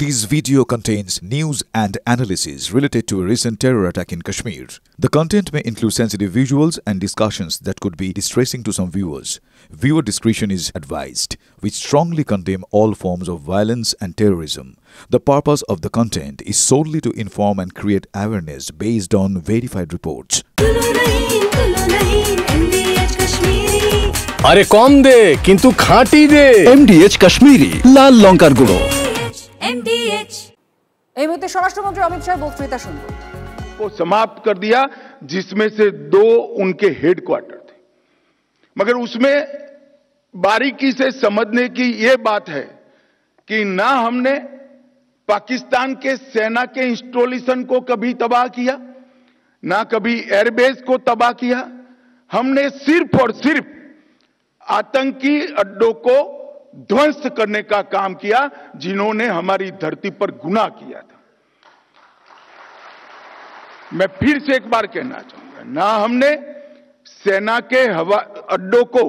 This video contains news and analysis related to a recent terror attack in Kashmir. The content may include sensitive visuals and discussions that could be distressing to some viewers. Viewer discretion is advised. We strongly condemn all forms of violence and terrorism. The purpose of the content is solely to inform and create awareness based on verified reports. अरे कम दे किंतु खाटी दे MDH Kashmiri लाल लंकार गुड़ो এই মুহূর্তে স্বরাষ্ট্রমন্ত্রী অমিত শাহ বক্তৃতা শুনব। को समाप्त कर दिया, जिसमें से 2 उनके हेडक्वार्टर थे। मगर उसमें बारीकी से समझने की यह बात है कि ना हमने पाकिस्तान के सेना के इंस्टॉलेशन को कभी तबाह किया, ना कभी एयरबेस को तबाह किया। हमने सिर्फ और सिर्फ आतंकी अड्डों को ध्वंस करने का काम किया, जिन्होंने हमारी धरती पर गुनाह किया था। मैं फिर से एक बार कहना चाहूंगा, ना हमने सेना के हवा अड्डों को,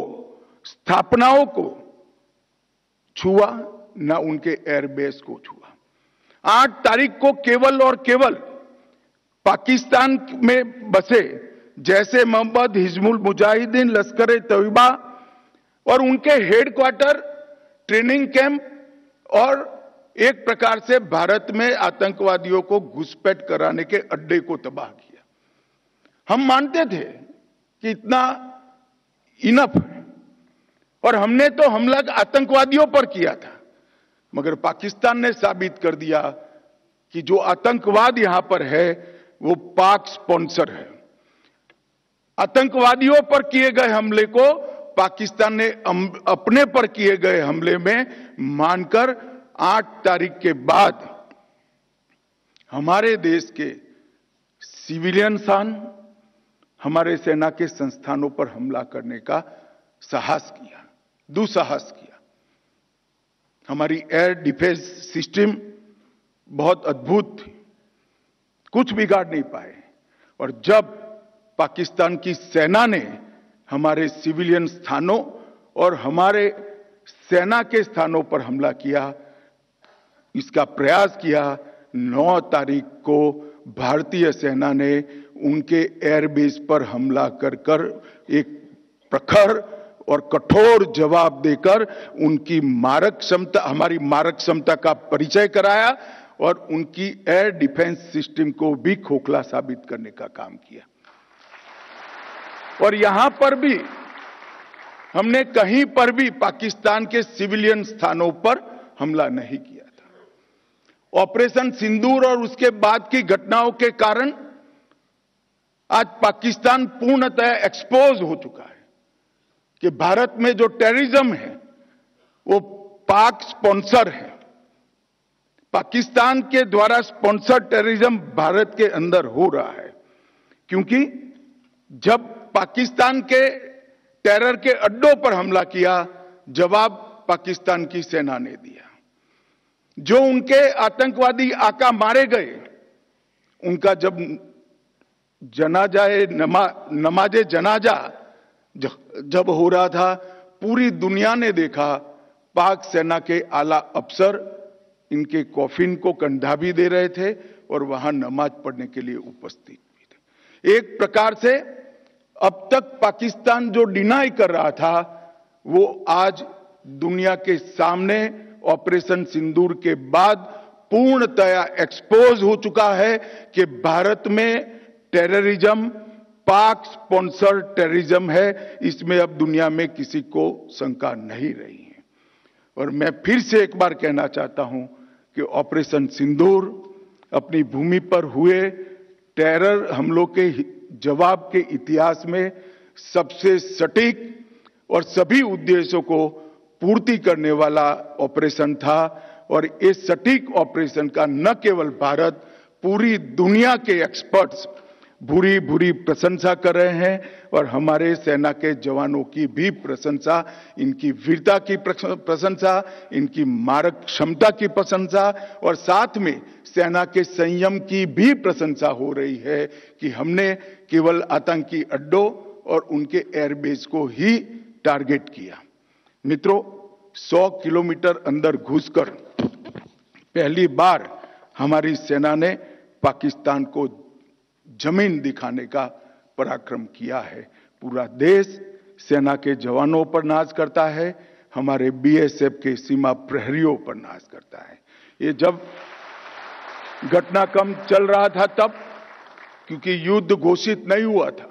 स्थापनाओं को छुआ, ना उनके एयरबेस को छुआ। 8 तारीख को केवल और केवल पाकिस्तान में बसे जैसे मोहम्मद, हिजबुल मुजाहिदीन, लश्कर ए तैयबा और उनके हेडक्वार्टर, ट्रेनिंग कैंप और एक प्रकार से भारत में आतंकवादियों को घुसपैठ कराने के अड्डे को तबाह किया। हम मानते थे कि इतना इनफ है और हमने तो हमला आतंकवादियों पर किया था, मगर पाकिस्तान ने साबित कर दिया कि जो आतंकवाद यहां पर है वो पाक स्पॉन्सर है। आतंकवादियों पर किए गए हमले को पाकिस्तान ने अपने पर किए गए हमले में मानकर 8 तारीख के बाद हमारे देश के सिविलियन सान, हमारे सेना के संस्थानों पर हमला करने का साहस किया, दुस्साहस किया। हमारी एयर डिफेंस सिस्टम बहुत अद्भुत थी, कुछ बिगाड़ नहीं पाए। और जब पाकिस्तान की सेना ने हमारे सिविलियन स्थानों और हमारे सेना के स्थानों पर हमला किया, इसका प्रयास किया, 9 तारीख को भारतीय सेना ने उनके एयरबेस पर हमला कर एक प्रखर और कठोर जवाब देकर उनकी मारक क्षमता, हमारी मारक क्षमता का परिचय कराया और उनकी एयर डिफेंस सिस्टम को भी खोखला साबित करने का काम किया। और यहां पर भी हमने कहीं पर भी पाकिस्तान के सिविलियन स्थानों पर हमला नहीं किया था। ऑपरेशन सिंदूर और उसके बाद की घटनाओं के कारण आज पाकिस्तान पूर्णतः एक्सपोज हो चुका है कि भारत में जो टेररिज्म है वो पाक स्पॉन्सर है। पाकिस्तान के द्वारा स्पॉन्सर टेररिज्म भारत के अंदर हो रहा है, क्योंकि जब पाकिस्तान के टेरर के अड्डों पर हमला किया, जवाब पाकिस्तान की सेना ने दिया। जो उनके आतंकवादी आका मारे गए, उनका जब नमाजे जनाजा जब हो रहा था, पूरी दुनिया ने देखा, पाक सेना के आला अफसर इनके कॉफिन को कंधा भी दे रहे थे और वहां नमाज पढ़ने के लिए उपस्थित भी थे। एक प्रकार से अब तक पाकिस्तान जो डिनाई कर रहा था, वो आज दुनिया के सामने ऑपरेशन सिंदूर के बाद पूर्णतया एक्सपोज हो चुका है कि भारत में टेररिज्म पाक स्पॉन्सर टेररिज्म है। इसमें अब दुनिया में किसी को शंका नहीं रही है। और मैं फिर से एक बार कहना चाहता हूं कि ऑपरेशन सिंदूर अपनी भूमि पर हुए टेरर हमलों के जवाब के इतिहास में सबसे सटीक और सभी उद्देश्यों को पूर्ति करने वाला ऑपरेशन था। और इस सटीक ऑपरेशन का न केवल भारत, पूरी दुनिया के एक्सपर्ट्स भूरी भूरी प्रशंसा कर रहे हैं और हमारे सेना के जवानों की भी प्रशंसा, इनकी वीरता की प्रशंसा, इनकी मारक क्षमता की प्रशंसा और साथ में सेना के संयम की भी प्रशंसा हो रही है कि हमने केवल आतंकी अड्डों और उनके एयरबेस को ही टारगेट किया। मित्रों, 100 किलोमीटर अंदर घुसकर पहली बार हमारी सेना ने पाकिस्तान को जमीन दिखाने का पराक्रम किया है। पूरा देश सेना के जवानों पर नाज करता है, हमारे बीएसएफ के सीमा प्रहरियों पर नाज करता है। ये जब घटनाक्रम चल रहा था तब, क्योंकि युद्ध घोषित नहीं हुआ था,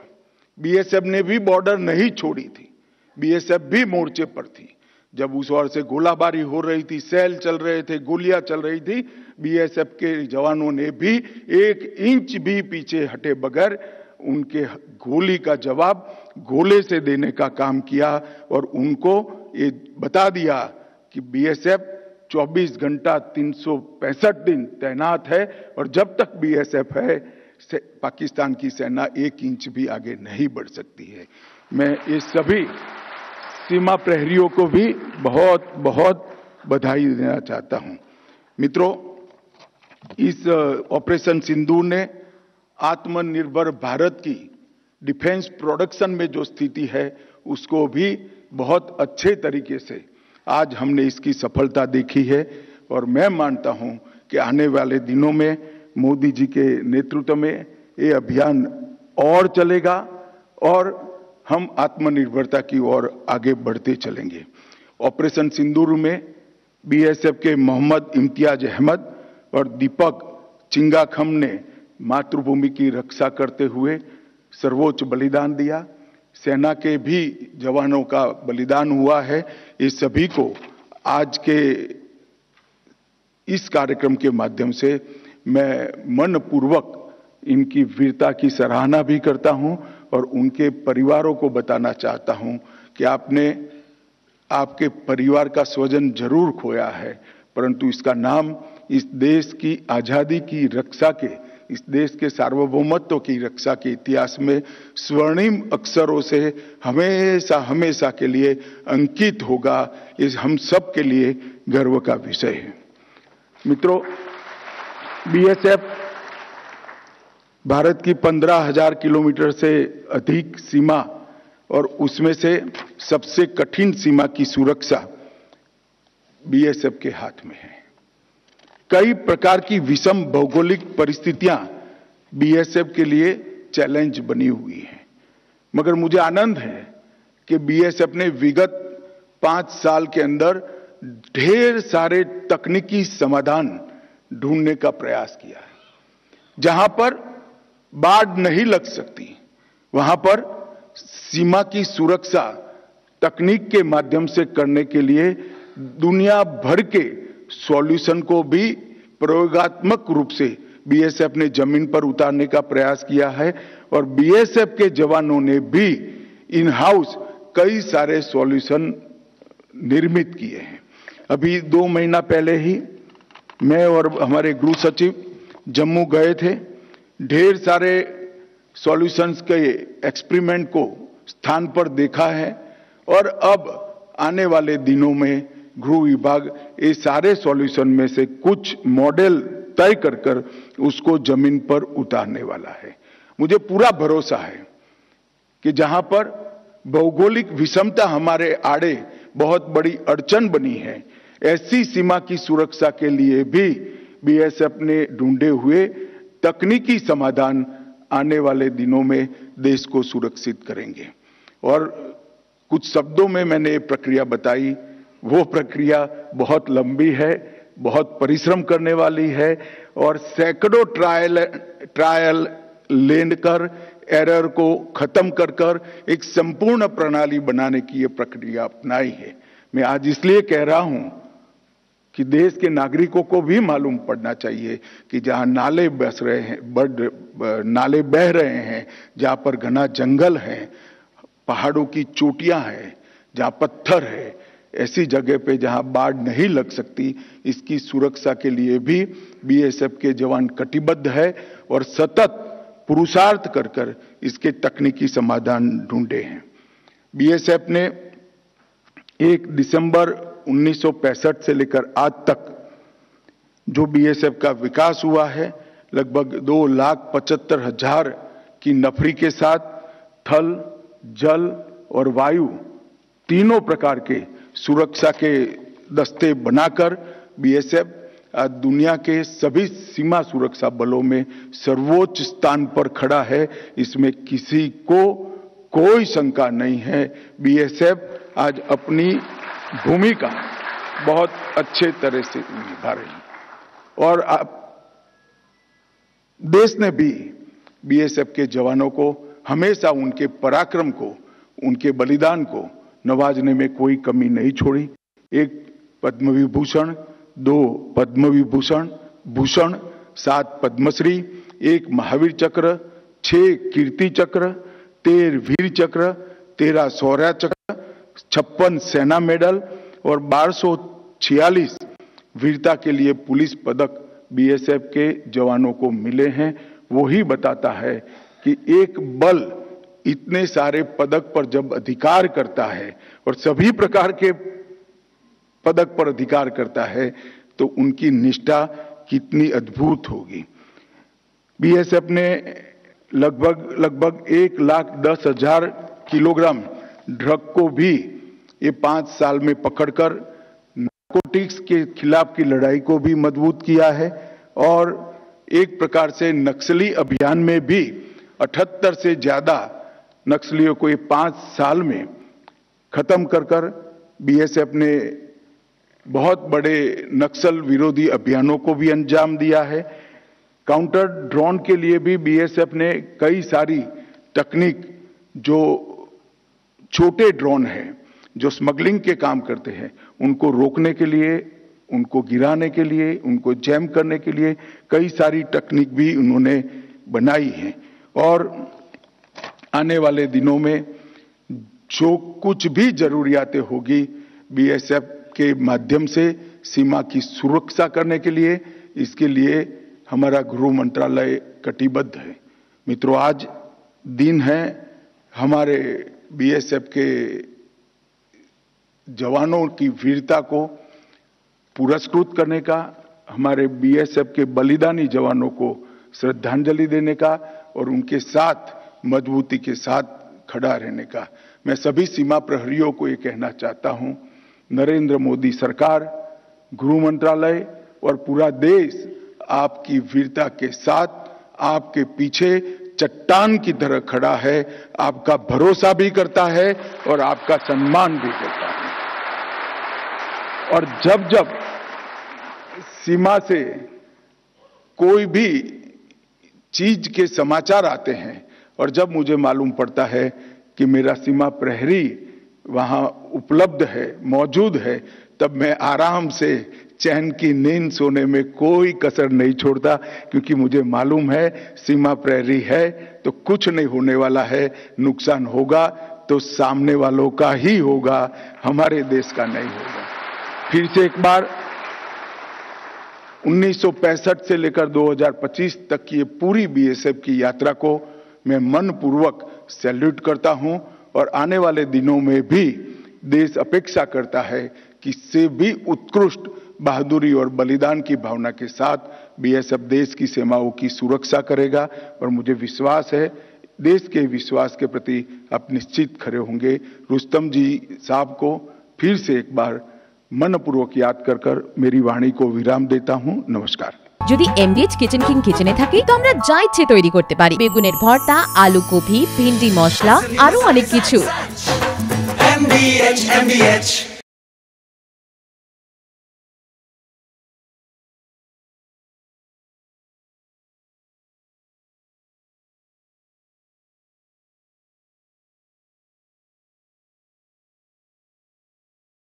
बीएसएफ ने भी बॉर्डर नहीं छोड़ी थी, बीएसएफ भी मोर्चे पर थी। जब उस ओर से गोलाबारी हो रही थी, सेल चल रहे थे, गोलियां चल रही थी, बीएसएफ के जवानों ने भी 1 इंच भी पीछे हटे बगैर उनके गोली का जवाब गोले से देने का काम किया और उनको ये बता दिया कि बीएसएफ 24 घंटा 365 दिन तैनात है और जब तक बीएसएफ है पाकिस्तान की सेना 1 इंच भी आगे नहीं बढ़ सकती है। मैं ये सभी सीमा प्रहरियों को भी बहुत बहुत बधाई देना चाहता हूं। मित्रों, इस ऑपरेशन सिंदूर ने आत्मनिर्भर भारत की डिफेंस प्रोडक्शन में जो स्थिति है उसको भी बहुत अच्छे तरीके से आज हमने इसकी सफलता देखी है और मैं मानता हूं कि आने वाले दिनों में मोदी जी के नेतृत्व में ये अभियान और चलेगा और हम आत्मनिर्भरता की ओर आगे बढ़ते चलेंगे। ऑपरेशन सिंदूर में बीएसएफ के मोहम्मद इम्तियाज अहमद और दीपक चिंगाखम ने मातृभूमि की रक्षा करते हुए सर्वोच्च बलिदान दिया। सेना के भी जवानों का बलिदान हुआ है। ये सभी को आज के इस कार्यक्रम के माध्यम से मैं मनपूर्वक इनकी वीरता की सराहना भी करता हूं और उनके परिवारों को बताना चाहता हूं कि आपने आपके परिवार का स्वजन जरूर खोया है, परंतु इसका नाम इस देश की आजादी की रक्षा के, इस देश के सार्वभौमत्व की रक्षा के इतिहास में स्वर्णिम अक्षरों से हमेशा हमेशा के लिए अंकित होगा। इस हम सब के लिए गर्व का विषय है। मित्रों, बीएसएफ भारत की 15,000 किलोमीटर से अधिक सीमा और उसमें से सबसे कठिन सीमा की सुरक्षा बीएसएफ के हाथ में है। कई प्रकार की विषम भौगोलिक परिस्थितियां बीएसएफ के लिए चैलेंज बनी हुई हैं, मगर मुझे आनंद है कि बीएसएफ ने विगत 5 साल के अंदर ढेर सारे तकनीकी समाधान ढूंढने का प्रयास किया है। जहां पर बाढ़ नहीं लग सकती वहां पर सीमा की सुरक्षा तकनीक के माध्यम से करने के लिए दुनिया भर के सॉल्यूशन को भी प्रयोगात्मक रूप से बीएसएफ ने जमीन पर उतारने का प्रयास किया है और बीएसएफ के जवानों ने भी इन हाउस कई सारे सॉल्यूशन निर्मित किए हैं। अभी 2 महीना पहले ही मैं और हमारे गृह सचिव जम्मू गए थे। ढेर सारे सॉल्यूशंस के एक्सपेरिमेंट को स्थान पर देखा है और अब आने वाले दिनों में गृह विभाग ये सारे सॉल्यूशन में से कुछ मॉडल तय कर उसको जमीन पर उतारने वाला है। मुझे पूरा भरोसा है कि जहां पर भौगोलिक विषमता हमारे आड़े बहुत बड़ी अड़चन बनी है, ऐसी सीमा की सुरक्षा के लिए भी बीएसएफ ने ढूंढे हुए तकनीकी समाधान आने वाले दिनों में देश को सुरक्षित करेंगे। और कुछ शब्दों में मैंने ये प्रक्रिया बताई, वो प्रक्रिया बहुत लंबी है, बहुत परिश्रम करने वाली है और सैकड़ों ट्रायल लेकर एरर को खत्म कर एक संपूर्ण प्रणाली बनाने की ये प्रक्रिया अपनाई है। मैं आज इसलिए कह रहा हूं कि देश के नागरिकों को भी मालूम पड़ना चाहिए कि जहां नाले बस रहे हैं, नाले बह रहे हैं, जहां पर घना जंगल है, पहाड़ों की चोटियां हैं, जहां पत्थर है, ऐसी जगह पे जहां बाढ़ नहीं लग सकती, इसकी सुरक्षा के लिए भी बीएसएफ के जवान कटिबद्ध है और सतत पुरुषार्थ कर इसके तकनीकी समाधान ढूंढे हैं। बीएसएफ ने 1 दिसंबर 1965 से लेकर आज तक जो बीएसएफ का विकास हुआ है, लगभग 2,75,000 की नफरी के साथ थल, जल और वायु तीनों प्रकार के सुरक्षा के दस्ते बनाकर बीएसएफ आज दुनिया के सभी सीमा सुरक्षा बलों में सर्वोच्च स्थान पर खड़ा है, इसमें किसी को कोई शंका नहीं है। बीएसएफ आज अपनी भूमिका बहुत अच्छे तरह से निभा रही है और देश ने भी बीएसएफ के जवानों को हमेशा उनके पराक्रम को, उनके बलिदान को नवाजने में कोई कमी नहीं छोड़ी। एक पद्म विभूषण, 2 पद्म विभूषण भूषण, 7 पद्मश्री, 1 महावीर चक्र, 6 कीर्ति चक्र, 13 वीर चक्र, 13 शौर्य चक्र, 56 सेना मेडल और 1246 वीरता के लिए पुलिस पदक बीएसएफ के जवानों को मिले हैं। वो ही बताता है कि एक बल इतने सारे पदक पर जब अधिकार करता है और सभी प्रकार के पदक पर अधिकार करता है तो उनकी निष्ठा कितनी अद्भुत होगी। बीएसएफ ने लगभग 1,10,000 किलोग्राम ड्रग को भी ये 5 साल में पकड़कर नारकोटिक्स के खिलाफ की लड़ाई को भी मजबूत किया है और एक प्रकार से नक्सली अभियान में भी 78 से ज्यादा नक्सलियों को ये 5 साल में खत्म कर बीएसएफ ने बहुत बड़े नक्सल विरोधी अभियानों को भी अंजाम दिया है। काउंटर ड्रोन के लिए भी बीएसएफ ने कई सारी तकनीक, जो छोटे ड्रोन हैं जो स्मगलिंग के काम करते हैं, उनको रोकने के लिए, उनको गिराने के लिए, उनको जैम करने के लिए कई सारी तकनीक भी उन्होंने बनाई है और आने वाले दिनों में जो कुछ भी जरूरियातें होगी बीएसएफ के माध्यम से सीमा की सुरक्षा करने के लिए, इसके लिए हमारा गृह मंत्रालय कटिबद्ध है। मित्रों, आज दिन है हमारे बीएसएफ के जवानों की वीरता को पुरस्कृत करने का, हमारे बीएसएफ के बलिदानी जवानों को श्रद्धांजलि देने का और उनके साथ मजबूती के साथ खड़ा रहने का। मैं सभी सीमा प्रहरियों को ये कहना चाहता हूं, नरेंद्र मोदी सरकार, गृह मंत्रालय और पूरा देश आपकी वीरता के साथ, आपके पीछे चट्टान की तरह खड़ा है, आपका भरोसा भी करता है और आपका सम्मान भी करता है। और जब जब सीमा से कोई भी चीज के समाचार आते हैं और जब मुझे मालूम पड़ता है कि मेरा सीमा प्रहरी वहां उपलब्ध है, मौजूद है, तब मैं आराम से चैन की नींद सोने में कोई कसर नहीं छोड़ता, क्योंकि मुझे मालूम है सीमा प्रहरी है तो कुछ नहीं होने वाला है। नुकसान होगा तो सामने वालों का ही होगा, हमारे देश का नहीं होगा। फिर से एक बार 1965 से लेकर 2025 तक की ये पूरी बीएसएफ की यात्रा को मैं मनपूर्वक सैल्यूट करता हूं और आने वाले दिनों में भी देश अपेक्षा करता है कि इससे भी उत्कृष्ट बहादुरी और बलिदान की भावना के साथ बीएसएफ देश की सीमाओं की सुरक्षा करेगा और मुझे विश्वास है देश के विश्वास के प्रति आप निश्चित खड़े होंगे। रुस्तम जी साहब को फिर से एक बार मनपूर्वक याद कर मेरी वाणी को विराम देता हूं। नमस्कार। যদি এমবিএচ কিচেন কিং কিচেনে থাকে তো আমরা যা ইচ্ছে তৈরি করতে পারি। বেগুনের ভর্তা, আলু কপি, ভিন্ডি মশলা, আরো অনেক কিছু। এমবিএচ